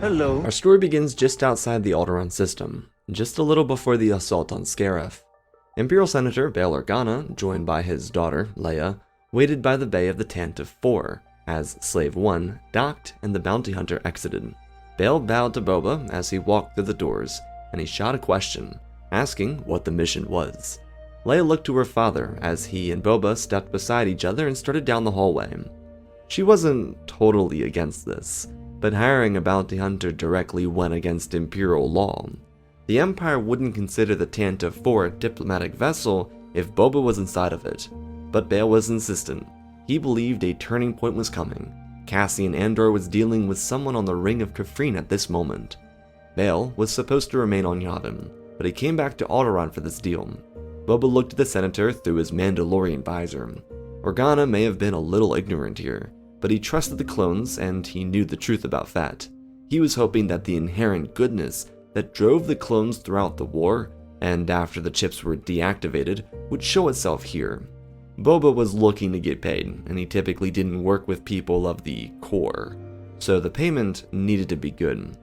Hello. Our story begins just outside the Alderaan system, just a little before the assault on Scarif. Imperial Senator Bail Organa, joined by his daughter, Leia, waited by the bay of the Tantive 4, as Slave 1 docked and the bounty hunter exited. Bail bowed to Boba as he walked through the doors, and he shot a question, asking what the mission was. Leia looked to her father as he and Boba stepped beside each other and started down the hallway. She wasn't totally against this, but hiring a bounty hunter directly went against Imperial law. The Empire wouldn't consider the Tantive 4 a diplomatic vessel if Boba was inside of it, but Bail was insistent. He believed a turning point was coming. Cassian Andor was dealing with someone on the ring of Kafrene at this moment. Bail was supposed to remain on Yavin, but he came back to Alderaan for this deal. Boba looked at the senator through his Mandalorian visor. Organa may have been a little ignorant here, but he trusted the clones and he knew the truth about Fett. He was hoping that the inherent goodness that drove the clones throughout the war, and after the chips were deactivated, would show itself here. Boba was looking to get paid, and he typically didn't work with people of the core, so the payment needed to be good.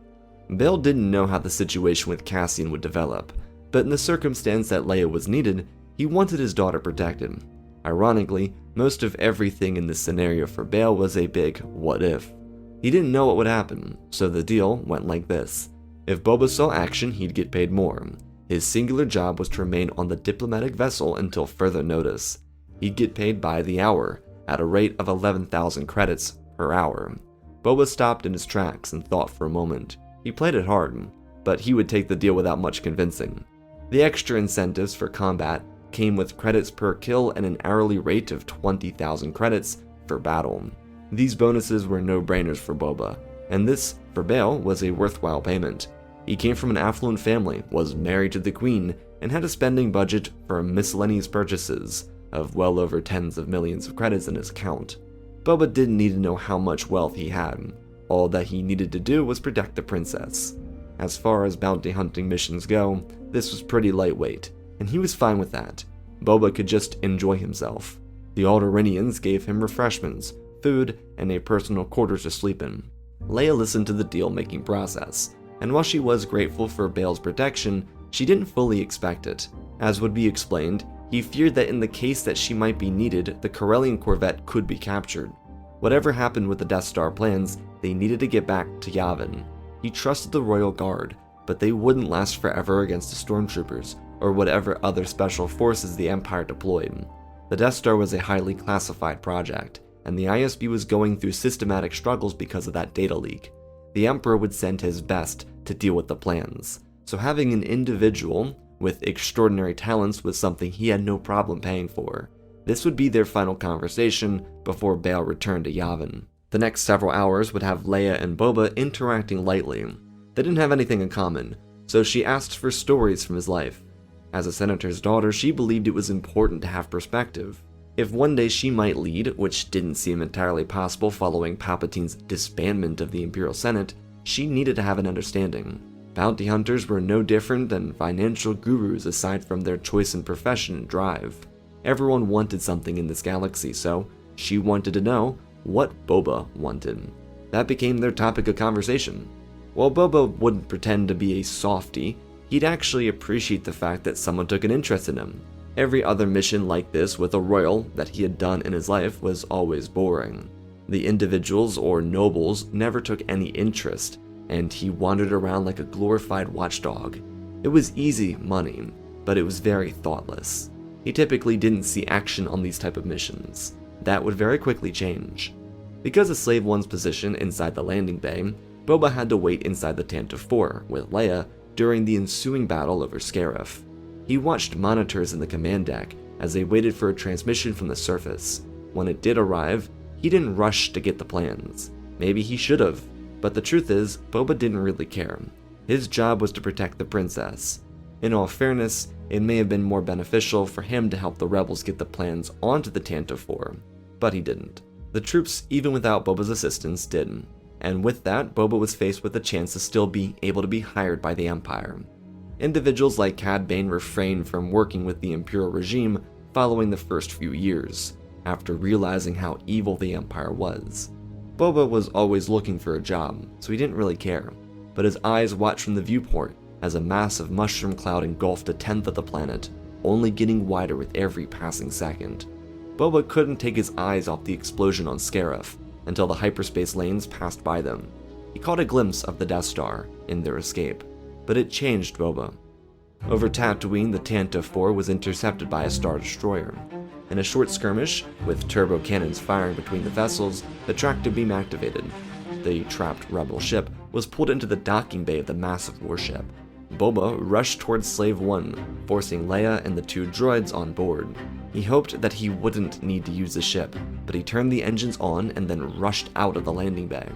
Bail didn't know how the situation with Cassian would develop, but in the circumstance that Leia was needed, he wanted his daughter protected. Ironically, most of everything in this scenario for Bail was a big what if. He didn't know what would happen, so the deal went like this. If Boba saw action, he'd get paid more. His singular job was to remain on the diplomatic vessel until further notice. He'd get paid by the hour, at a rate of 11,000 credits per hour. Boba stopped in his tracks and thought for a moment. He played it hard, but he would take the deal without much convincing. The extra incentives for combat came with credits per kill and an hourly rate of 20,000 credits for battle. These bonuses were no-brainers for Boba, and this, for Bail, was a worthwhile payment. He came from an affluent family, was married to the Queen, and had a spending budget for miscellaneous purchases of well over tens of millions of credits in his account. Boba didn't need to know how much wealth he had. All that he needed to do was protect the princess. As far as bounty hunting missions go, this was pretty lightweight, and he was fine with that. Boba could just enjoy himself. The Alderaanians gave him refreshments, food, and a personal quarters to sleep in. Leia listened to the deal-making process, and while she was grateful for Bail's protection, she didn't fully expect it. As would be explained, he feared that in the case that she might be needed, the Corellian corvette could be captured. Whatever happened with the Death Star plans, they needed to get back to Yavin. He trusted the Royal Guard, but they wouldn't last forever against the Stormtroopers, or whatever other special forces the Empire deployed. The Death Star was a highly classified project, and the ISB was going through systematic struggles because of that data leak. The Emperor would send his best to deal with the plans, so having an individual with extraordinary talents was something he had no problem paying for. This would be their final conversation before Bail returned to Yavin. The next several hours would have Leia and Boba interacting lightly. They didn't have anything in common, so she asked for stories from his life. As a senator's daughter, she believed it was important to have perspective. If one day she might lead, which didn't seem entirely possible following Palpatine's disbandment of the Imperial Senate, she needed to have an understanding. Bounty hunters were no different than financial gurus aside from their choice in profession and drive. Everyone wanted something in this galaxy, so she wanted to know what Boba wanted. That became their topic of conversation. While Boba wouldn't pretend to be a softie, he'd actually appreciate the fact that someone took an interest in him. Every other mission like this with a royal that he had done in his life was always boring. The individuals or nobles never took any interest, and he wandered around like a glorified watchdog. It was easy money, but it was very thoughtless. He typically didn't see action on these type of missions. That would very quickly change. Because of Slave 1's position inside the landing bay, Boba had to wait inside the Tantive 4 with Leia during the ensuing battle over Scarif. He watched monitors in the command deck as they waited for a transmission from the surface. When it did arrive, he didn't rush to get the plans. Maybe he should have, but the truth is, Boba didn't really care. His job was to protect the princess. In all fairness, it may have been more beneficial for him to help the rebels get the plans onto the Tantive 4, but he didn't. The troops, even without Boba's assistance, didn't, and with that, Boba was faced with the chance to still be able to be hired by the Empire. Individuals like Cad Bane refrained from working with the Imperial regime following the first few years, after realizing how evil the Empire was. Boba was always looking for a job, so he didn't really care. but his eyes watched from the viewport as a massive mushroom cloud engulfed a tenth of the planet, only getting wider with every passing second. Boba couldn't take his eyes off the explosion on Scarif until the hyperspace lanes passed by them. He caught a glimpse of the Death Star in their escape, but it changed Boba. Over Tatooine, the Tantive 4 was intercepted by a Star Destroyer. In a short skirmish, with turbo cannons firing between the vessels, the tractor beam activated. The trapped rebel ship was pulled into the docking bay of the massive warship. Boba rushed towards Slave 1, forcing Leia and the two droids on board. He hoped that he wouldn't need to use the ship, but he turned the engines on and then rushed out of the landing bay.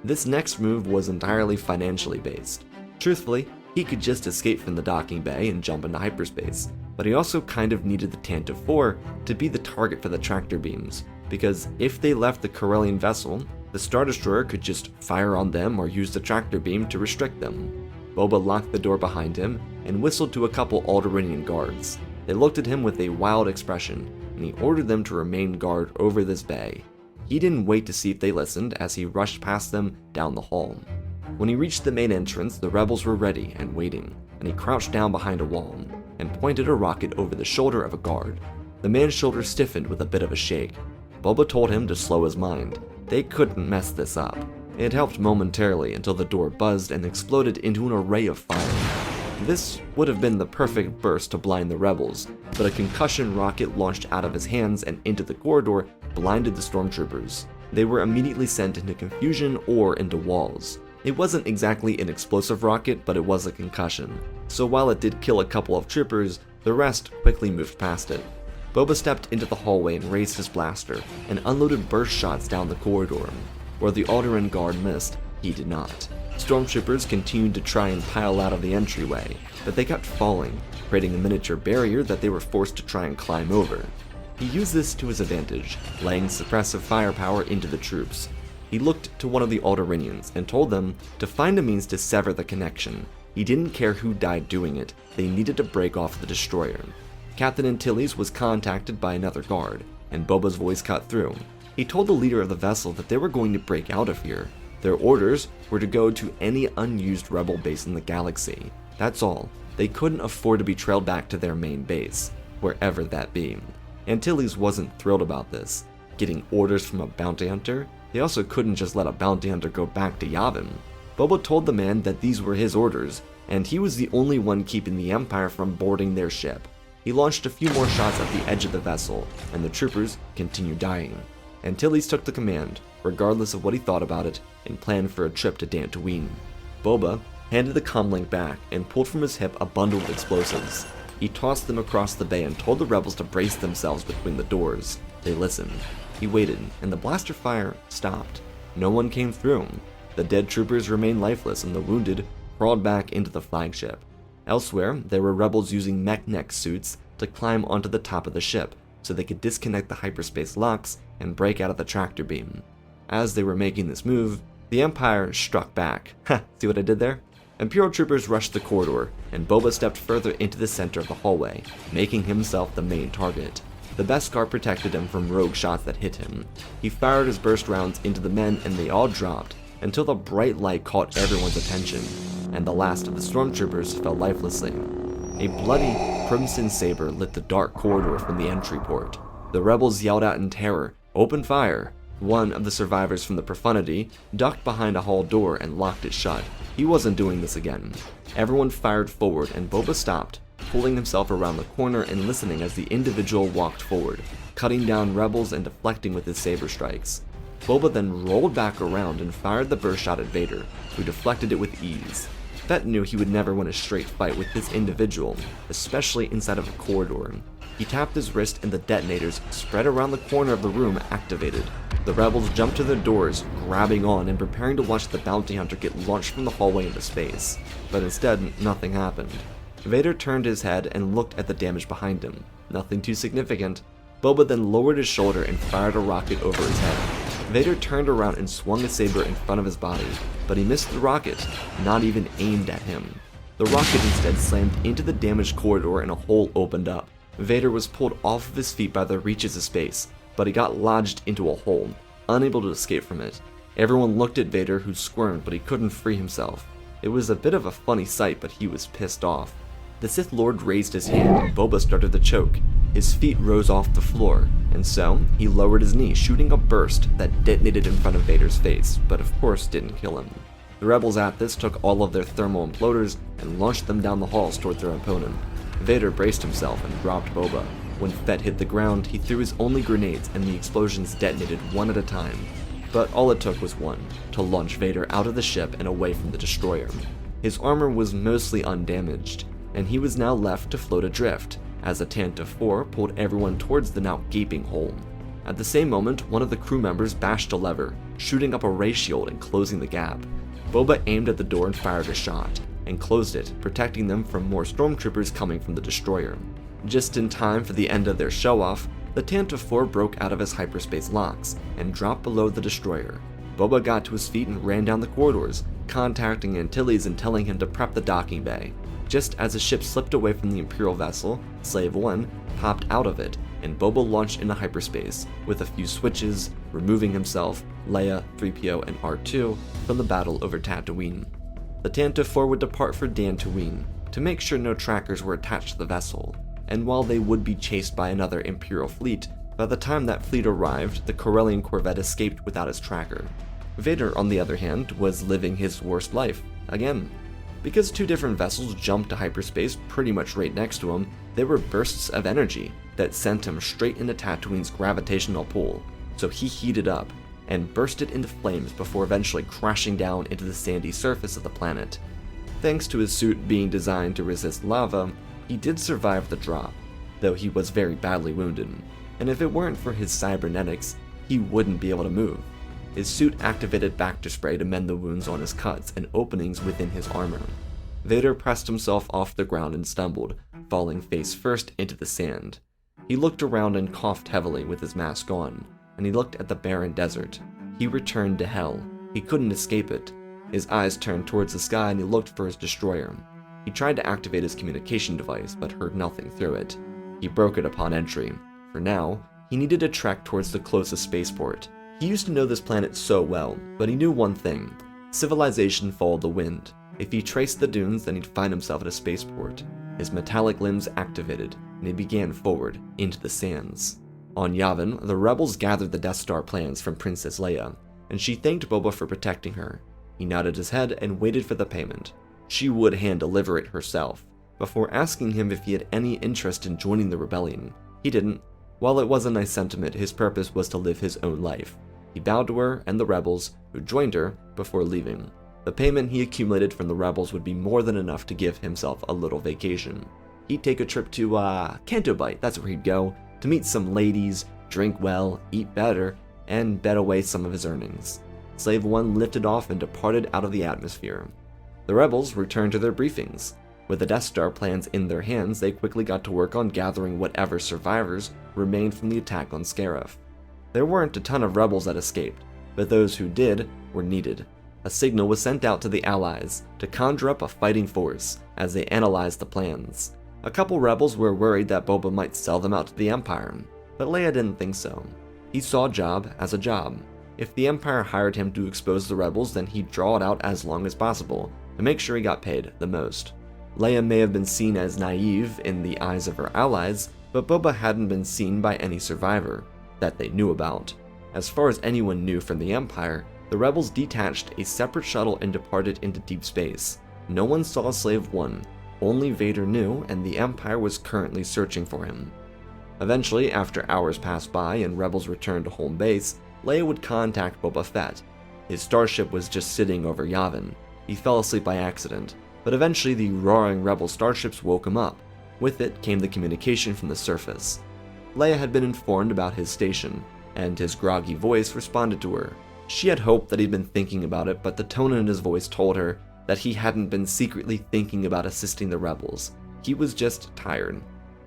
This next move was entirely financially based. Truthfully, he could just escape from the docking bay and jump into hyperspace, but he also kind of needed the Tantive 4 to be the target for the tractor beams, because if they left the Corellian vessel, the Star Destroyer could just fire on them or use the tractor beam to restrict them. Boba locked the door behind him and whistled to a couple Alderaanian guards. They looked at him with a wild expression, and he ordered them to remain guard over this bay. He didn't wait to see if they listened as he rushed past them down the hall. When he reached the main entrance, the rebels were ready and waiting, and he crouched down behind a wall and pointed a rocket over the shoulder of a guard. The man's shoulder stiffened with a bit of a shake. Boba told him to slow his mind. They couldn't mess this up. It helped momentarily until the door buzzed and exploded into an array of fire. This would have been the perfect burst to blind the rebels, but a concussion rocket launched out of his hands and into the corridor blinded the stormtroopers. They were immediately sent into confusion or into walls. It wasn't exactly an explosive rocket, but it was a concussion, so while it did kill a couple of troopers, the rest quickly moved past it. Boba stepped into the hallway and raised his blaster and unloaded burst shots down the corridor. Where the Alderaan guard missed, he did not. Stormtroopers continued to try and pile out of the entryway, but they kept falling, creating a miniature barrier that they were forced to try and climb over. He used this to his advantage, laying suppressive firepower into the troops. He looked to one of the Alderaanians and told them to find a means to sever the connection. He didn't care who died doing it, they needed to break off the destroyer. Captain Antilles was contacted by another guard, and Boba's voice cut through. He told the leader of the vessel that they were going to break out of here. Their orders were to go to any unused rebel base in the galaxy. That's all. They couldn't afford to be trailed back to their main base, wherever that be. Antilles wasn't thrilled about this. Getting orders from a bounty hunter? They also couldn't just let a bounty hunter go back to Yavin. Boba told the man that these were his orders, and he was the only one keeping the Empire from boarding their ship. He launched a few more shots at the edge of the vessel, and the troopers continued dying. Antilles took the command, regardless of what he thought about it, and planned for a trip to Tatooine. Boba handed the comlink back and pulled from his hip a bundle of explosives. He tossed them across the bay and told the rebels to brace themselves between the doors. They listened. He waited, and the blaster fire stopped. No one came through. The dead troopers remained lifeless, and the wounded crawled back into the flagship. Elsewhere, there were rebels using mech-neck suits to climb onto the top of the ship, so they could disconnect the hyperspace locks and break out of the tractor beam. As they were making this move, the Empire struck back. Ha, see what I did there? Imperial troopers rushed the corridor, and Boba stepped further into the center of the hallway, making himself the main target. The Beskar protected him from rogue shots that hit him. He fired his burst rounds into the men and they all dropped, until the bright light caught everyone's attention, and the last of the stormtroopers fell lifelessly. A bloody crimson saber lit the dark corridor from the entry port. The rebels yelled out in terror, "Open fire!" One of the survivors from the Profundity ducked behind a hall door and locked it shut. He wasn't doing this again. Everyone fired forward and Boba stopped, pulling himself around the corner and listening as the individual walked forward, cutting down rebels and deflecting with his saber strikes. Boba then rolled back around and fired the burst shot at Vader, who deflected it with ease. Fett knew he would never win a straight fight with this individual, especially inside of a corridor. He tapped his wrist and the detonators spread around the corner of the room activated. The rebels jumped to their doors, grabbing on and preparing to watch the bounty hunter get launched from the hallway into space. But instead, nothing happened. Vader turned his head and looked at the damage behind him. Nothing too significant. Boba then lowered his shoulder and fired a rocket over his head. Vader turned around and swung a saber in front of his body, but he missed the rocket, not even aimed at him. The rocket instead slammed into the damaged corridor and a hole opened up. Vader was pulled off of his feet by the reaches of space, but he got lodged into a hole, unable to escape from it. Everyone looked at Vader, who squirmed, but he couldn't free himself. It was a bit of a funny sight, but he was pissed off. The Sith Lord raised his hand and Boba started to choke. His feet rose off the floor, and so he lowered his knee, shooting a burst that detonated in front of Vader's face, but of course didn't kill him. The rebels at this took all of their thermal imploders and launched them down the halls toward their opponent. Vader braced himself and dropped Boba. When Fett hit the ground, he threw his only grenades and the explosions detonated one at a time. But all it took was one, to launch Vader out of the ship and away from the destroyer. His armor was mostly undamaged, and he was now left to float adrift, as a Tantive 4 pulled everyone towards the now gaping hole. At the same moment, one of the crew members bashed a lever, shooting up a ray shield and closing the gap. Boba aimed at the door and fired a shot, and closed it, protecting them from more stormtroopers coming from the destroyer. Just in time for the end of their show-off, the Tantive 4 broke out of his hyperspace locks and dropped below the destroyer. Boba got to his feet and ran down the corridors, contacting Antilles and telling him to prep the docking bay. Just as the ship slipped away from the Imperial vessel, Slave 1 popped out of it, and Boba launched into hyperspace, with a few switches, removing himself, Leia, 3PO, and R2 from the battle over Tatooine. The Tantive 4 would depart for Dantooine, to make sure no trackers were attached to the vessel, and while they would be chased by another Imperial fleet, by the time that fleet arrived, the Corellian corvette escaped without its tracker. Vader, on the other hand, was living his worst life, again. Because two different vessels jumped to hyperspace pretty much right next to him, there were bursts of energy that sent him straight into Tatooine's gravitational pull, so he heated up and bursted into flames before eventually crashing down into the sandy surface of the planet. Thanks to his suit being designed to resist lava, he did survive the drop, though he was very badly wounded, and if it weren't for his cybernetics, he wouldn't be able to move. His suit activated Bacter spray to mend the wounds on his cuts and openings within his armor. Vader pressed himself off the ground and stumbled, falling face first into the sand. He looked around and coughed heavily with his mask on, and he looked at the barren desert. He returned to hell. He couldn't escape it. His eyes turned towards the sky and he looked for his destroyer. He tried to activate his communication device, but heard nothing through it. He broke it upon entry. For now, he needed to trek towards the closest spaceport. He used to know this planet so well, but he knew one thing. Civilization followed the wind. If he traced the dunes, then he'd find himself at a spaceport. His metallic limbs activated, and he began forward into the sands. On Yavin, the rebels gathered the Death Star plans from Princess Leia, and she thanked Boba for protecting her. He nodded his head and waited for the payment. She would hand-deliver it herself, before asking him if he had any interest in joining the rebellion. He didn't. While it was a nice sentiment, his purpose was to live his own life. He bowed to her and the rebels, who joined her, before leaving. The payment he accumulated from the rebels would be more than enough to give himself a little vacation. He'd take a trip to, Canto that's where he'd go, to meet some ladies, drink well, eat better, and bet away some of his earnings. Slave 1 lifted off and departed out of the atmosphere. The rebels returned to their briefings. With the Death Star plans in their hands, they quickly got to work on gathering whatever survivors remained from the attack on Scarif. There weren't a ton of rebels that escaped, but those who did were needed. A signal was sent out to the Allies to conjure up a fighting force as they analyzed the plans. A couple rebels were worried that Boba might sell them out to the Empire, but Leia didn't think so. He saw a job as a job. If the Empire hired him to expose the rebels, then he'd draw it out as long as possible to make sure he got paid the most. Leia may have been seen as naive in the eyes of her allies, but Boba hadn't been seen by any survivor that they knew about. As far as anyone knew from the Empire, the rebels detached a separate shuttle and departed into deep space. No one saw Slave 1, only Vader knew, and the Empire was currently searching for him. Eventually, after hours passed by and rebels returned to home base, Leia would contact Boba Fett. His starship was just sitting over Yavin. He fell asleep by accident, but eventually the roaring rebel starships woke him up. With it came the communication from the surface. Leia had been informed about his station, and his groggy voice responded to her. She had hoped that he'd been thinking about it, but the tone in his voice told her that he hadn't been secretly thinking about assisting the rebels. He was just tired.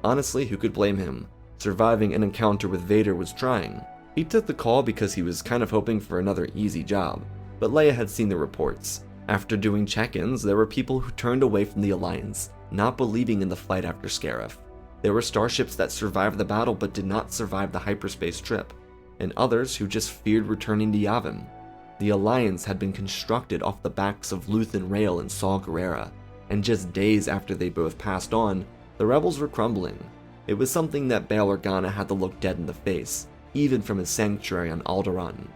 Honestly, who could blame him? Surviving an encounter with Vader was trying. He took the call because he was kind of hoping for another easy job, but Leia had seen the reports. After doing check-ins, there were people who turned away from the Alliance, not believing in the fight after Scarif. There were starships that survived the battle but did not survive the hyperspace trip, and others who just feared returning to Yavin. The Alliance had been constructed off the backs of Luthen Rael and Saw Gerrera, and just days after they both passed on, the rebels were crumbling. It was something that Bail Organa had to look dead in the face, even from his sanctuary on Alderaan.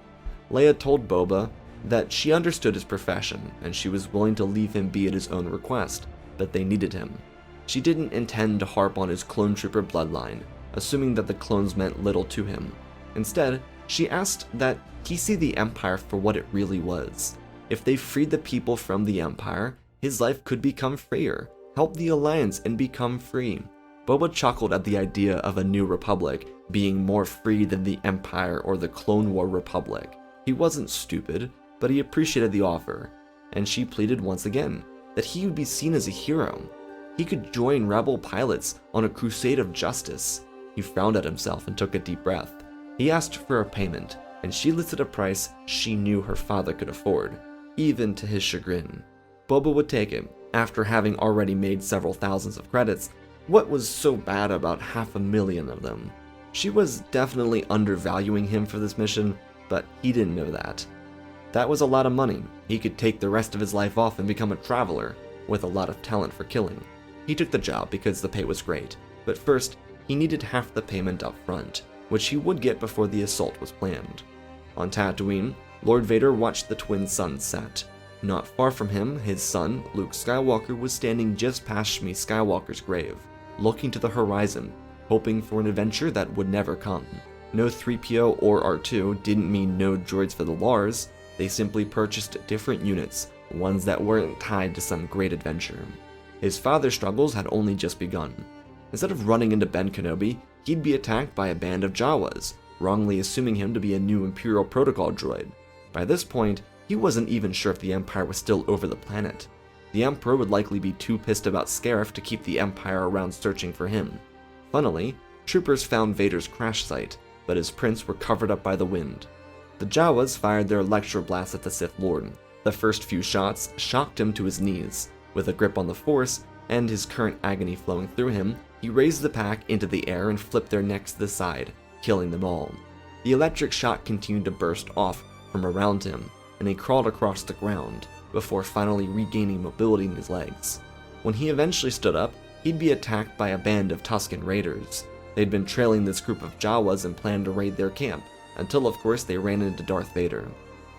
Leia told Boba that she understood his profession, and she was willing to leave him be at his own request, but they needed him. She didn't intend to harp on his clone trooper bloodline, assuming that the clones meant little to him. Instead, she asked that he see the Empire for what it really was. If they freed the people from the Empire, his life could become freer, help the Alliance and become free. Boba chuckled at the idea of a new republic being more free than the Empire or the Clone War Republic. He wasn't stupid, but he appreciated the offer, and she pleaded once again that he would be seen as a hero. He could join rebel pilots on a crusade of justice. He frowned at himself and took a deep breath. He asked for a payment, and she listed a price she knew her father could afford, even to his chagrin. Boba would take it, after having already made several thousands of credits. What was so bad about 500,000 of them? She was definitely undervaluing him for this mission, but he didn't know that. That was a lot of money. He could take the rest of his life off and become a traveler, with a lot of talent for killing. He took the job because the pay was great, but first, he needed half the payment up front, which he would get before the assault was planned. On Tatooine, Lord Vader watched the twin suns set. Not far from him, his son, Luke Skywalker, was standing just past Shmi Skywalker's grave, looking to the horizon, hoping for an adventure that would never come. No 3PO or R2 didn't mean no droids for the Lars, they simply purchased different units, ones that weren't tied to some great adventure. His father's struggles had only just begun. Instead of running into Ben Kenobi, he'd be attacked by a band of Jawas, wrongly assuming him to be a new Imperial Protocol droid. By this point, he wasn't even sure if the Empire was still over the planet. The Emperor would likely be too pissed about Scarif to keep the Empire around searching for him. Funnily, troopers found Vader's crash site, but his prints were covered up by the wind. The Jawas fired their electro blasts at the Sith Lord. The first few shots shocked him to his knees. With a grip on the Force, and his current agony flowing through him, he raised the pack into the air and flipped their necks to the side, killing them all. The electric shock continued to burst off from around him, and he crawled across the ground, before finally regaining mobility in his legs. When he eventually stood up, he'd be attacked by a band of Tusken raiders. They'd been trailing this group of Jawas and planned to raid their camp, until of course they ran into Darth Vader.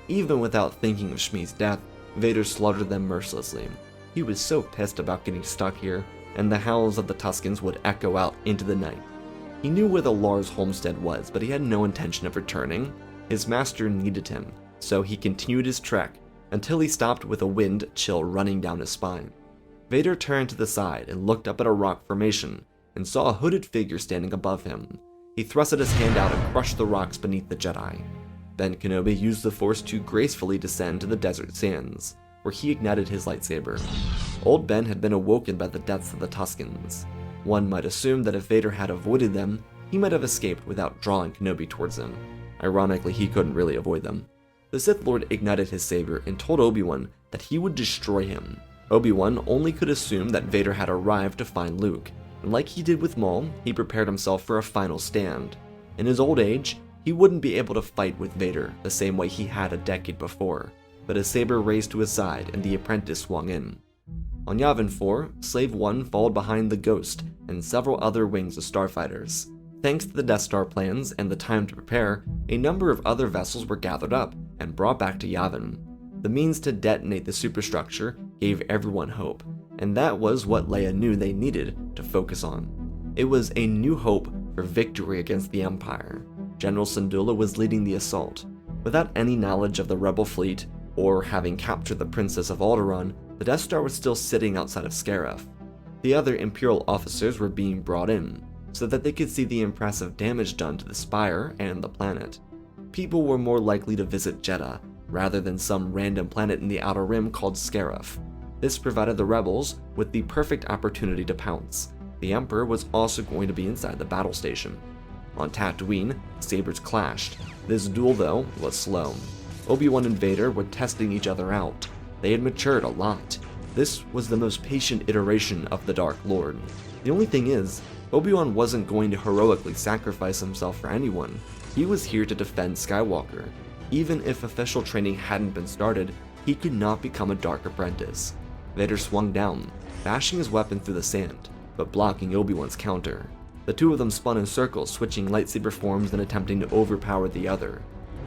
Even without thinking of Shmi's death, Vader slaughtered them mercilessly. He was so pissed about getting stuck here, and the howls of the Tuskens would echo out into the night. He knew where the Lars homestead was, but he had no intention of returning. His master needed him, so he continued his trek, until he stopped with a wind chill running down his spine. Vader turned to the side and looked up at a rock formation, and saw a hooded figure standing above him. He thrusted his hand out and crushed the rocks beneath the Jedi. Ben Kenobi used the Force to gracefully descend to the desert sands, where he ignited his lightsaber. Old Ben had been awoken by the deaths of the Tuskens. One might assume that if Vader had avoided them, he might have escaped without drawing Kenobi towards him. Ironically, he couldn't really avoid them. The Sith Lord ignited his saber and told Obi-Wan that he would destroy him. Obi-Wan only could assume that Vader had arrived to find Luke, and like he did with Maul, he prepared himself for a final stand. In his old age, he wouldn't be able to fight with Vader the same way he had a decade before, but his saber raised to his side and the apprentice swung in. On Yavin 4, Slave 1 followed behind the Ghost and several other wings of starfighters. Thanks to the Death Star plans and the time to prepare, a number of other vessels were gathered up and brought back to Yavin. The means to detonate the superstructure gave everyone hope, and that was what Leia knew they needed to focus on. It was a new hope for victory against the Empire. General Syndulla was leading the assault. Without any knowledge of the rebel fleet, or having captured the Princess of Alderaan, the Death Star was still sitting outside of Scarif. The other Imperial officers were being brought in, so that they could see the impressive damage done to the Spire and the planet. People were more likely to visit Jeddah, rather than some random planet in the Outer Rim called Scarif. This provided the rebels with the perfect opportunity to pounce. The Emperor was also going to be inside the battle station. On Tatooine, sabers clashed. This duel, though, was slow. Obi-Wan and Vader were testing each other out. They had matured a lot. This was the most patient iteration of the Dark Lord. The only thing is, Obi-Wan wasn't going to heroically sacrifice himself for anyone. He was here to defend Skywalker. Even if official training hadn't been started, he could not become a Dark Apprentice. Vader swung down, bashing his weapon through the sand, but blocking Obi-Wan's counter. The two of them spun in circles, switching lightsaber forms and attempting to overpower the other.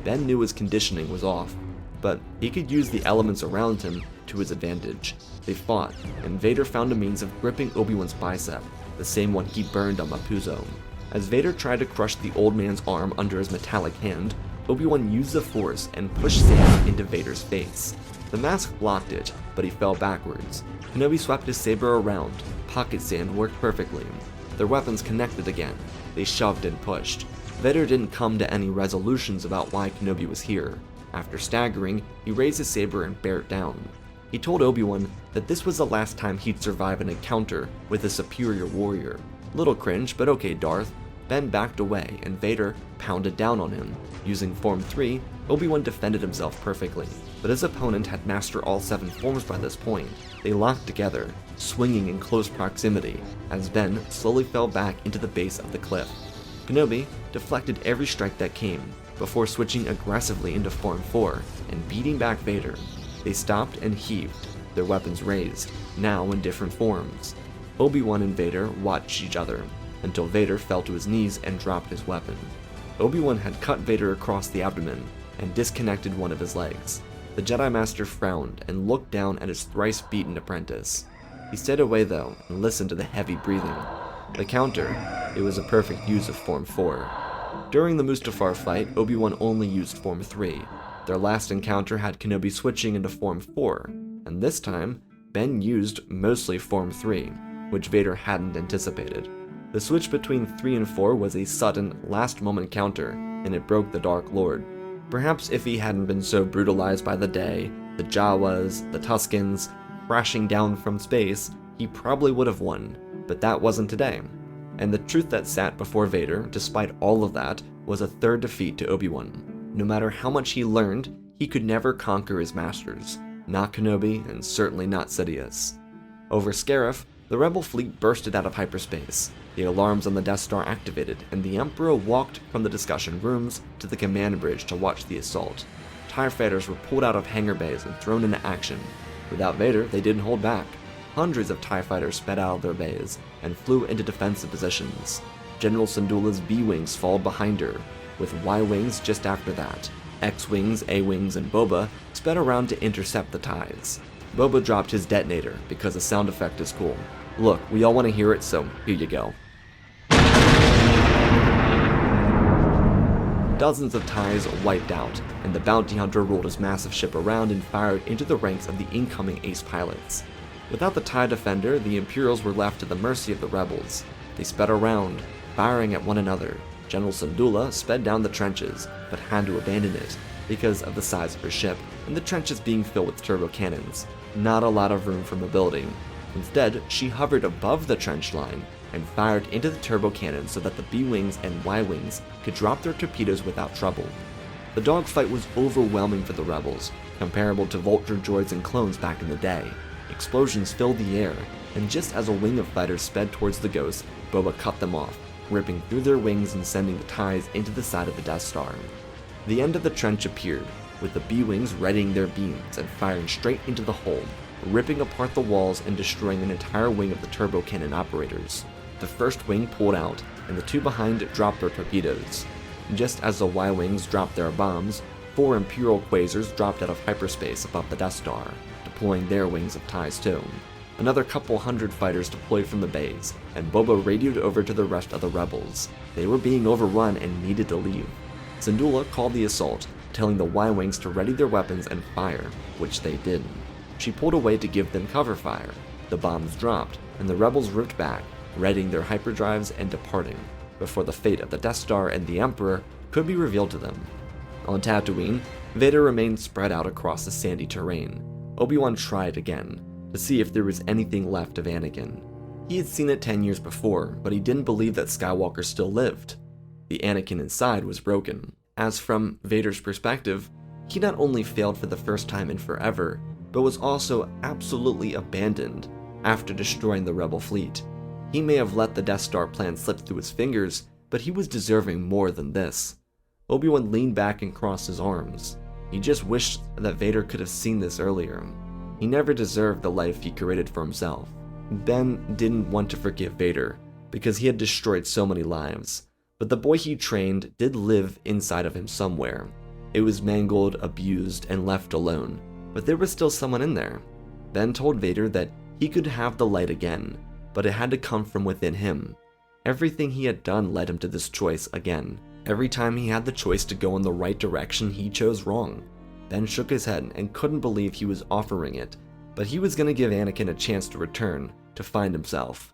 Ben knew his conditioning was off, but he could use the elements around him to his advantage. They fought, and Vader found a means of gripping Obi-Wan's bicep, the same one he burned on Mapuzo. As Vader tried to crush the old man's arm under his metallic hand, Obi-Wan used the Force and pushed sand into Vader's face. The mask blocked it, but he fell backwards. Kenobi swept his saber around. Pocket sand worked perfectly. Their weapons connected again. They shoved and pushed. Vader didn't come to any resolutions about why Kenobi was here. After staggering, he raised his saber and bared down. He told Obi-Wan that this was the last time he'd survive an encounter with a superior warrior. Little cringe, but okay, Darth. Ben backed away, and Vader pounded down on him. Using Form 3, Obi-Wan defended himself perfectly, but his opponent had mastered all 7 forms by this point. They locked together, swinging in close proximity, as Ben slowly fell back into the base of the cliff. Kenobi deflected every strike that came, before switching aggressively into Form 4 and beating back Vader. They stopped and heaved, their weapons raised, now in different forms. Obi-Wan and Vader watched each other, until Vader fell to his knees and dropped his weapon. Obi-Wan had cut Vader across the abdomen and disconnected one of his legs. The Jedi Master frowned and looked down at his thrice-beaten apprentice. He stayed away though and listened to the heavy breathing. The counter, it was a perfect use of Form 4. During the Mustafar fight, Obi-Wan only used Form 3. Their last encounter had Kenobi switching into Form 4, and this time, Ben used mostly Form 3, which Vader hadn't anticipated. The switch between 3 and 4 was a sudden, last-moment counter, and it broke the Dark Lord. Perhaps if he hadn't been so brutalized by the Day, the Jawas, the Tuskens, crashing down from space, he probably would have won, but that wasn't today. And the truth that sat before Vader, despite all of that, was a third defeat to Obi-Wan. No matter how much he learned, he could never conquer his masters. Not Kenobi, and certainly not Sidious. Over Scarif, the Rebel fleet bursted out of hyperspace. The alarms on the Death Star activated, and the Emperor walked from the discussion rooms to the command bridge to watch the assault. TIE fighters were pulled out of hangar bays and thrown into action. Without Vader, they didn't hold back. Hundreds of TIE fighters sped out of their bays and flew into defensive positions. General Syndulla's B-Wings followed behind her, with Y-Wings just after that. X-Wings, A-Wings, and Boba sped around to intercept the TIEs. Boba dropped his detonator because the sound effect is cool. Look, we all want to hear it, so here you go. Dozens of TIEs wiped out, and the bounty hunter rolled his massive ship around and fired into the ranks of the incoming ace pilots. Without the TIE defender, the Imperials were left to the mercy of the rebels. They sped around, firing at one another. General Syndulla sped down the trenches, but had to abandon it because of the size of her ship and the trenches being filled with turbo cannons. Not a lot of room for mobility. Instead, she hovered above the trench line and fired into the turbo cannons so that the B-Wings and Y-Wings could drop their torpedoes without trouble. The dogfight was overwhelming for the rebels, comparable to vulture droids and clones back in the day. Explosions filled the air, and just as a wing of fighters sped towards the Ghost, Boba cut them off, ripping through their wings and sending the TIEs into the side of the Death Star. The end of the trench appeared, with the B-Wings readying their beams and firing straight into the hole, ripping apart the walls and destroying an entire wing of the turbo cannon operators. The first wing pulled out, and the two behind dropped their torpedoes. Just as the Y-Wings dropped their bombs, 4 Imperial quasars dropped out of hyperspace above the Death Star, deploying their wings of TIEs too. Another couple hundred fighters deployed from the bays, and Boba radioed over to the rest of the rebels. They were being overrun and needed to leave. Syndulla called the assault, telling the Y-Wings to ready their weapons and fire, which they did. She pulled away to give them cover fire. The bombs dropped, and the rebels ripped back, readying their hyperdrives and departing, before the fate of the Death Star and the Emperor could be revealed to them. On Tatooine, Vader remained spread out across the sandy terrain. Obi-Wan tried again, to see if there was anything left of Anakin. He had seen it 10 years before, but he didn't believe that Skywalker still lived. The Anakin inside was broken. As from Vader's perspective, he not only failed for the first time in forever, but was also absolutely abandoned after destroying the Rebel fleet. He may have let the Death Star plan slip through his fingers, but he was deserving more than this. Obi-Wan leaned back and crossed his arms. He just wished that Vader could have seen this earlier. He never deserved the life he created for himself. Ben didn't want to forgive Vader, because he had destroyed so many lives. But the boy he trained did live inside of him somewhere. It was mangled, abused, and left alone, but there was still someone in there. Ben told Vader that he could have the light again, but it had to come from within him. Everything he had done led him to this choice again. Every time he had the choice to go in the right direction, he chose wrong. Ben shook his head and couldn't believe he was offering it, but he was going to give Anakin a chance to return, to find himself.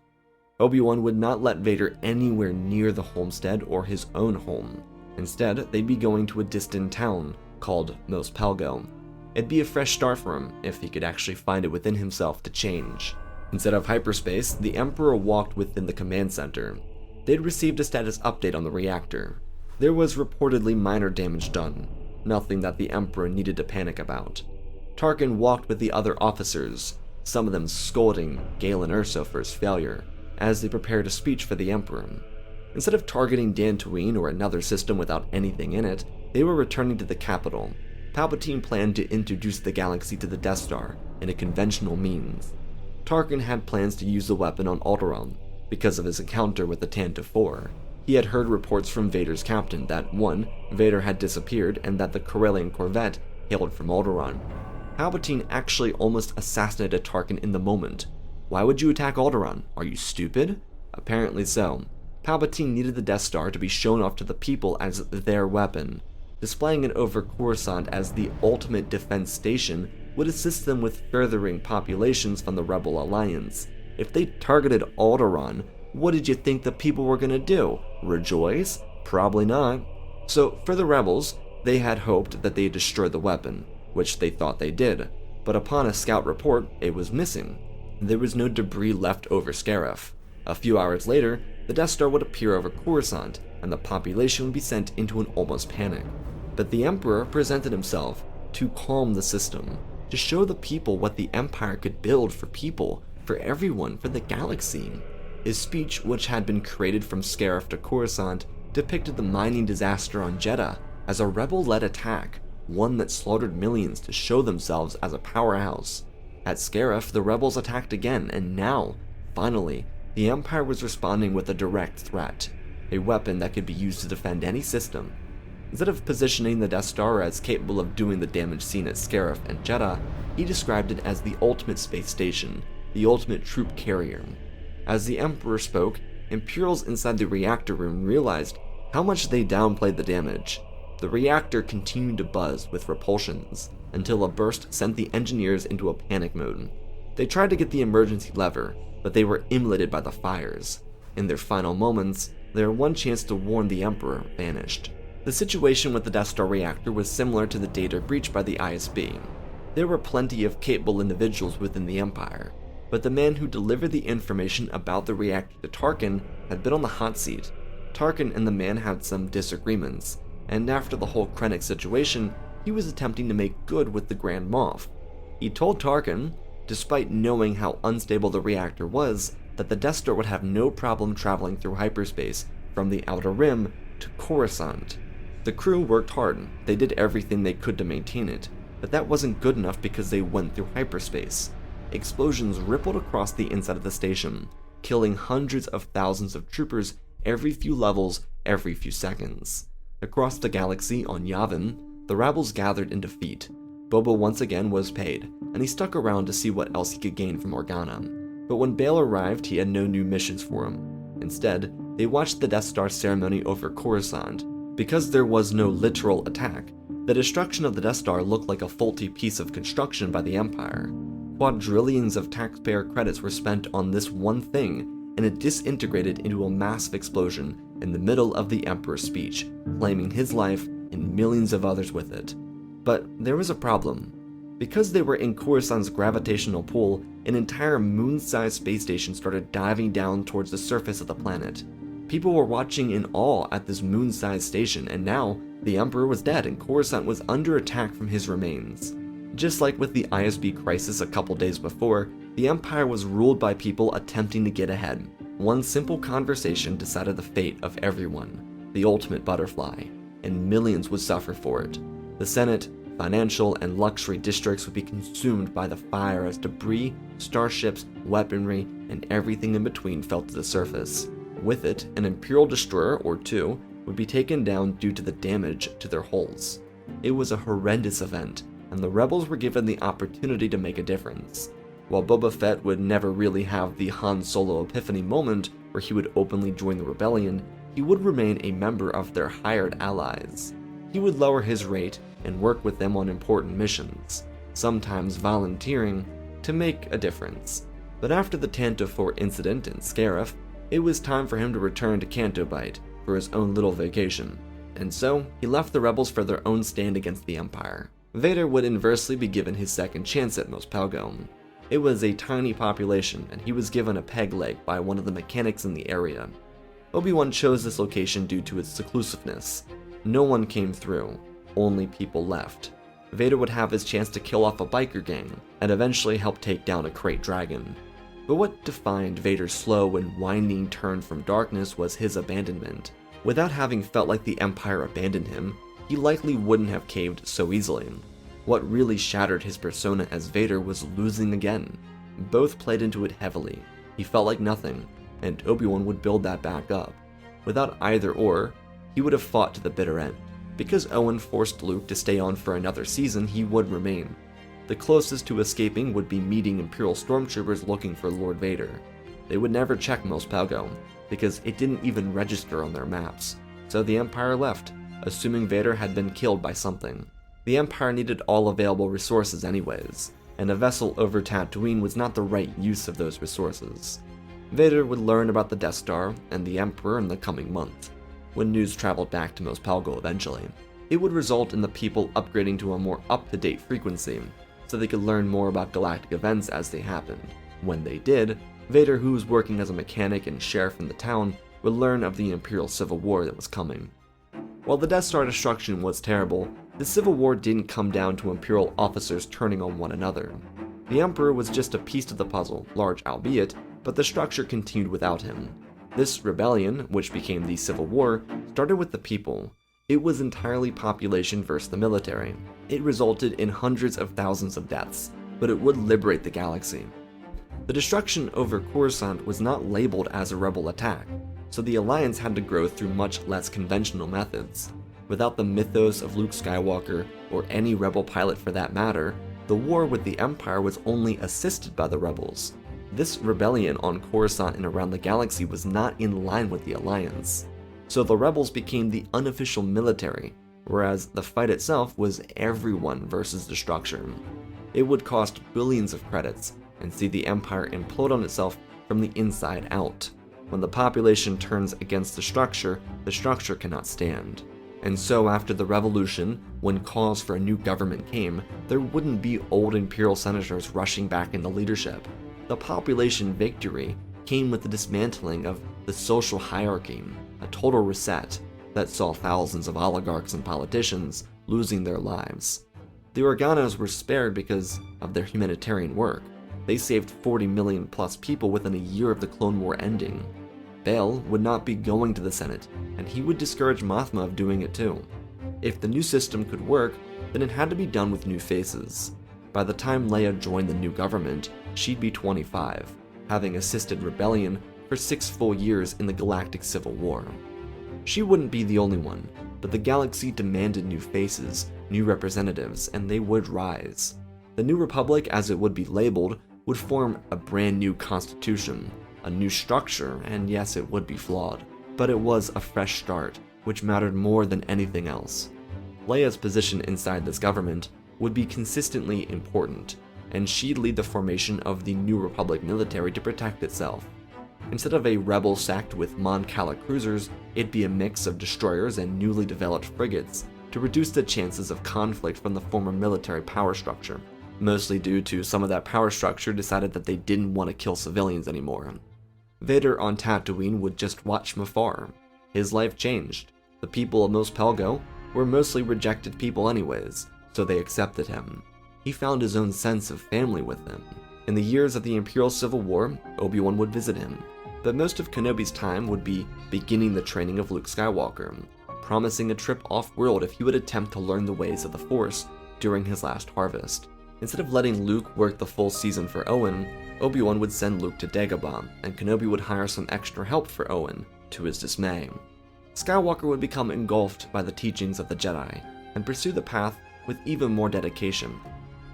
Obi-Wan would not let Vader anywhere near the homestead or his own home. Instead, they'd be going to a distant town called Mos Pelgo. It'd be a fresh start for him if he could actually find it within himself to change. Instead of hyperspace, the Emperor walked within the command center. They'd received a status update on the reactor. There was reportedly minor damage done, nothing that the Emperor needed to panic about. Tarkin walked with the other officers, some of them scolding Galen Erso for his failure, as they prepared a speech for the Emperor. Instead of targeting Tatooine or another system without anything in it, they were returning to the capital. Palpatine planned to introduce the galaxy to the Death Star in a conventional means. Tarkin had plans to use the weapon on Alderaan, because of his encounter with the Tantive 4. He had heard reports from Vader's captain that 1. Vader had disappeared and that the Corellian corvette hailed from Alderaan. Palpatine actually almost assassinated Tarkin in the moment. Why would you attack Alderaan? Are you stupid? Apparently so. Palpatine needed the Death Star to be shown off to the people as their weapon. Displaying it over Coruscant as the ultimate defense station would assist them with furthering populations from the Rebel Alliance. If they targeted Alderaan, what did you think the people were going to do? Rejoice? Probably not. So, for the Rebels, they had hoped that they destroyed the weapon, which they thought they did, but upon a scout report, it was missing. There was no debris left over Scarif. A few hours later, the Death Star would appear over Coruscant, and the population would be sent into an almost panic. But the Emperor presented himself to calm the system, to show the people what the Empire could build for people, for everyone, for the galaxy. His speech, which had been created from Scarif to Coruscant, depicted the mining disaster on Jeddah as a rebel-led attack, one that slaughtered millions to show themselves as a powerhouse. At Scarif, the rebels attacked again, and now, finally, the Empire was responding with a direct threat, a weapon that could be used to defend any system. Instead of positioning the Death Star as capable of doing the damage seen at Scarif and Jeddah, he described it as the ultimate space station, the ultimate troop carrier. As the Emperor spoke, Imperials inside the reactor room realized how much they downplayed the damage. The reactor continued to buzz with repulsions, until a burst sent the engineers into a panic mode. They tried to get the emergency lever, but they were immolated by the fires. In their final moments, their one chance to warn the Emperor vanished. The situation with the Death Star reactor was similar to the data breached by the ISB. There were plenty of capable individuals within the Empire, but the man who delivered the information about the reactor to Tarkin had been on the hot seat. Tarkin and the man had some disagreements, and after the whole Krennic situation, he was attempting to make good with the Grand Moff. He told Tarkin, despite knowing how unstable the reactor was, that the Death Star would have no problem traveling through hyperspace from the Outer Rim to Coruscant. The crew worked hard, they did everything they could to maintain it, but that wasn't good enough because they went through hyperspace. Explosions rippled across the inside of the station, killing hundreds of thousands of troopers every few levels, every few seconds. Across the galaxy on Yavin, the rebels gathered in defeat. Boba once again was paid, and he stuck around to see what else he could gain from Organa. But when Bail arrived, he had no new missions for him. Instead, they watched the Death Star ceremony over Coruscant. Because there was no literal attack, the destruction of the Death Star looked like a faulty piece of construction by the Empire. Quadrillions of taxpayer credits were spent on this one thing, and it disintegrated into a massive explosion in the middle of the Emperor's speech, claiming his life and millions of others with it. But there was a problem. Because they were in Coruscant's gravitational pull, an entire moon-sized space station started diving down towards the surface of the planet. People were watching in awe at this moon-sized station, and now the Emperor was dead and Coruscant was under attack from his remains. Just like with the ISB crisis a couple days before, the Empire was ruled by people attempting to get ahead. One simple conversation decided the fate of everyone. The ultimate butterfly. and millions would suffer for it. The Senate, financial, and luxury districts would be consumed by the fire as debris, starships, weaponry, and everything in between fell to the surface. With it, an Imperial destroyer or two would be taken down due to the damage to their hulls. It was a horrendous event, and the rebels were given the opportunity to make a difference. While Boba Fett would never really have the Han Solo epiphany moment where he would openly join the rebellion, he would remain a member of their hired allies. He would lower his rate and work with them on important missions, sometimes volunteering to make a difference. But after the Tantive 4 incident in Scarif, it was time for him to return to Canto Bight for his own little vacation, and so he left the rebels for their own stand against the Empire. Vader would inversely be given his second chance at Mos Pelgo. It was a tiny population, and he was given a peg leg by one of the mechanics in the area. Obi-Wan chose this location due to its seclusiveness. No one came through, only people left. Vader would have his chance to kill off a biker gang, and eventually help take down a crate dragon. But what defined Vader's slow and winding turn from darkness was his abandonment. Without having felt like the Empire abandoned him, he likely wouldn't have caved so easily. What really shattered his persona as Vader was losing again. Both played into it heavily. He felt like nothing, and Obi-Wan would build that back up. Without either or, he would have fought to the bitter end. Because Owen forced Luke to stay on for another season, he would remain. The closest to escaping would be meeting Imperial stormtroopers looking for Lord Vader. They would never check Mos Pelgo, because it didn't even register on their maps. So the Empire left, assuming Vader had been killed by something. The Empire needed all available resources anyways, and a vessel over Tatooine was not the right use of those resources. Vader would learn about the Death Star and the Emperor in the coming month, when news traveled back to Mos Pelgo eventually. It would result in the people upgrading to a more up-to-date frequency, so they could learn more about galactic events as they happened. When they did, Vader, who was working as a mechanic and sheriff in the town, would learn of the Imperial Civil War that was coming. While the Death Star destruction was terrible, the Civil War didn't come down to Imperial officers turning on one another. The Emperor was just a piece of the puzzle, large albeit, but the structure continued without him. This rebellion, which became the Civil War, started with the people. It was entirely population versus the military. It resulted in hundreds of thousands of deaths, but it would liberate the galaxy. The destruction over Coruscant was not labeled as a rebel attack, so the Alliance had to grow through much less conventional methods. Without the mythos of Luke Skywalker, or any rebel pilot for that matter, the war with the Empire was only assisted by the rebels. This rebellion on Coruscant and around the galaxy was not in line with the Alliance. So the rebels became the unofficial military, whereas the fight itself was everyone versus the structure. It would cost billions of credits, and see the Empire implode on itself from the inside out. When the population turns against the structure cannot stand. And so after the revolution, when calls for a new government came, there wouldn't be old Imperial senators rushing back into leadership. The population victory came with the dismantling of the social hierarchy, a total reset that saw thousands of oligarchs and politicians losing their lives. The Organas were spared because of their humanitarian work. They saved 40 million plus people within a year of the Clone War ending. Bail would not be going to the Senate, and he would discourage Mothma of doing it too. If the new system could work, then it had to be done with new faces. By the time Leia joined the new government, she'd be 25, having assisted rebellion for 6 full years in the Galactic Civil War. She wouldn't be the only one, but the galaxy demanded new faces, new representatives, and they would rise. The New Republic, as it would be labeled, would form a brand new constitution, a new structure, and yes, it would be flawed, but it was a fresh start, which mattered more than anything else. Leia's position inside this government would be consistently important, and she'd lead the formation of the New Republic military to protect itself. Instead of a rebel sacked with Mon Cala cruisers, it'd be a mix of destroyers and newly developed frigates to reduce the chances of conflict from the former military power structure, mostly due to some of that power structure decided that they didn't want to kill civilians anymore. Vader on Tatooine would just watch from afar. His life changed. The people of Mos Pelgo were mostly rejected people anyways, so they accepted him. He found his own sense of family with them. In the years of the Imperial Civil War, Obi-Wan would visit him, but most of Kenobi's time would be beginning the training of Luke Skywalker. promising a trip off-world if he would attempt to learn the ways of the Force during his last harvest. Instead of letting Luke work the full season for Owen, Obi-Wan would send Luke to Dagobah, and Kenobi would hire some extra help for Owen, to his dismay. Skywalker would become engulfed by the teachings of the Jedi, and pursue the path with even more dedication.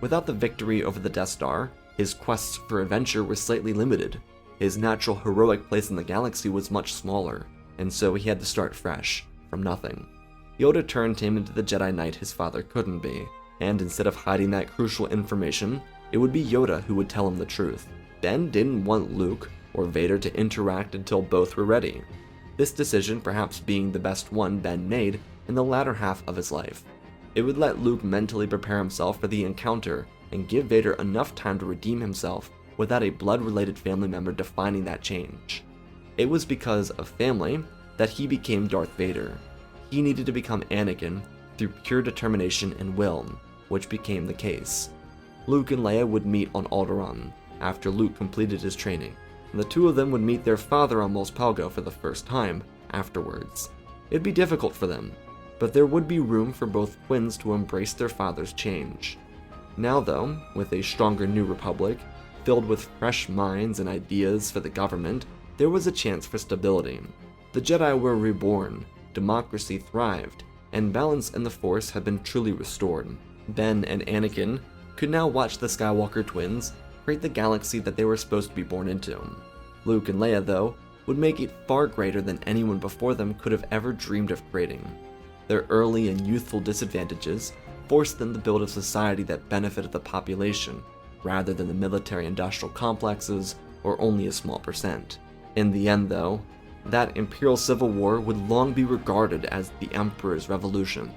Without the victory over the Death Star, his quests for adventure were slightly limited. His natural heroic place in the galaxy was much smaller, and so he had to start fresh, from nothing. Yoda turned him into the Jedi Knight his father couldn't be, and instead of hiding that crucial information, it would be Yoda who would tell him the truth. Ben didn't want Luke or Vader to interact until both were ready. This decision perhaps being the best one Ben made in the latter half of his life. It would let Luke mentally prepare himself for the encounter and give Vader enough time to redeem himself without a blood-related family member defining that change. It was because of family that he became Darth Vader. He needed to become Anakin through pure determination and will, which became the case. Luke and Leia would meet on Alderaan after Luke completed his training, and the two of them would meet their father on Mos Pelgo for the first time afterwards. It'd be difficult for them, but there would be room for both twins to embrace their father's change. Now though, with a stronger New Republic, filled with fresh minds and ideas for the government, there was a chance for stability. The Jedi were reborn, democracy thrived, and balance in the Force had been truly restored. Ben and Anakin could now watch the Skywalker twins create the galaxy that they were supposed to be born into. Luke and Leia, though, would make it far greater than anyone before them could have ever dreamed of creating. Their early and youthful disadvantages forced them to build a society that benefited the population, rather than the military-industrial complexes or only a small percent. In the end, though, that Imperial Civil War would long be regarded as the Emperor's Revolution.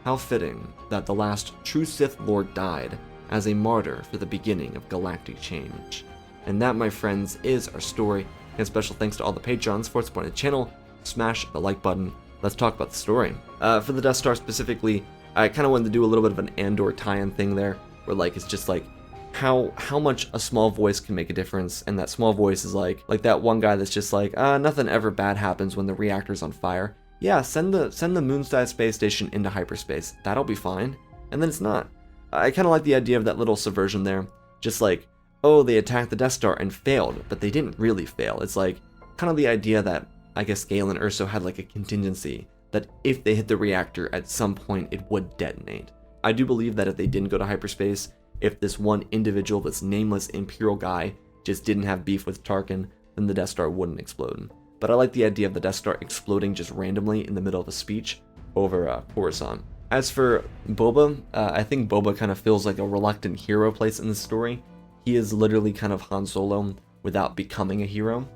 How fitting that the last true Sith Lord died as a martyr for the beginning of galactic change. And that, my friends, is our story, and special thanks to all the patrons for supporting the channel. Smash the like button. Let's talk about the story. For the Death Star specifically, I kind of wanted to do a little bit of an Andor tie-in thing there, where like it's just like how much a small voice can make a difference, and that small voice is like that one guy that's just like, nothing ever bad happens when the reactor's on fire. Yeah, send the moon-sized space station into hyperspace. That'll be fine. And then it's not. I kind of like the idea of that little subversion there. Just like, oh, they attacked the Death Star and failed, but they didn't really fail. It's like kind of the idea that I guess Gale and Urso had like a contingency that if they hit the reactor at some point it would detonate. I do believe that if they didn't go to hyperspace, if this one individual, this nameless Imperial guy, just didn't have beef with Tarkin, then the Death Star wouldn't explode. But I like the idea of the Death Star exploding just randomly in the middle of a speech over Coruscant. As for Boba, I think Boba kind of feels like a reluctant hero place in this story. He is literally kind of Han Solo without becoming a hero.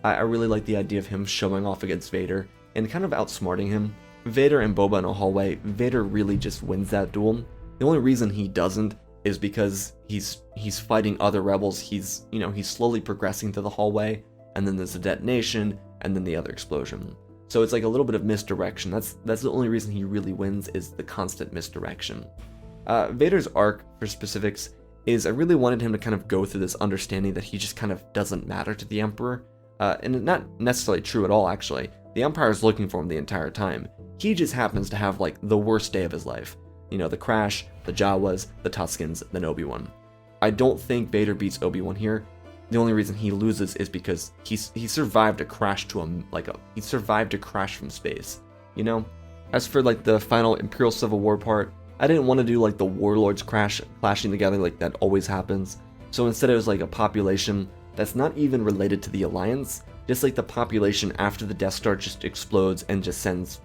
I really like the idea of him showing off against Vader and kind of outsmarting him. Vader and Boba in a hallway, Vader really just wins that duel. The only reason he doesn't is because he's fighting other rebels. He's slowly progressing to the hallway, and then there's a detonation, and then the other explosion. So it's like a little bit of misdirection. That's the only reason he really wins, is the constant misdirection. Vader's arc, for specifics, is I really wanted him to kind of go through this understanding that he just kind of doesn't matter to the Emperor. And not necessarily true at all, actually. The Empire is looking for him the entire time. He just happens to have like the worst day of his life. You know, the Crash, the Jawas, the Tuskens, then Obi-Wan. I don't think Vader beats Obi-Wan here. The only reason he loses is because he survived a crash he survived a crash from space, you know? As for like the final Imperial Civil War part, I didn't want to do like the warlords clashing together like that always happens. So instead it was like a population that's not even related to the Alliance, just like the population after the Death Star just explodes and just sends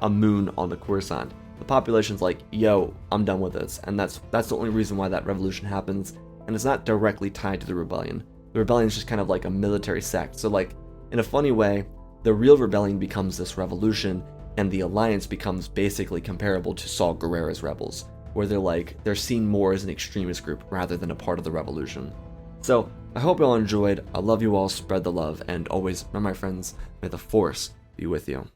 a moon on the Coruscant. The population's like, yo, I'm done with this, and that's the only reason why that revolution happens, and it's not directly tied to the rebellion. The rebellion is just kind of like a military sect, so like, in a funny way, the real rebellion becomes this revolution, and the Alliance becomes basically comparable to Saw Gerrera's rebels, where they're seen more as an extremist group rather than a part of the revolution. So, I hope you all enjoyed. I love you all, spread the love, and always, remember my friends, may the Force be with you.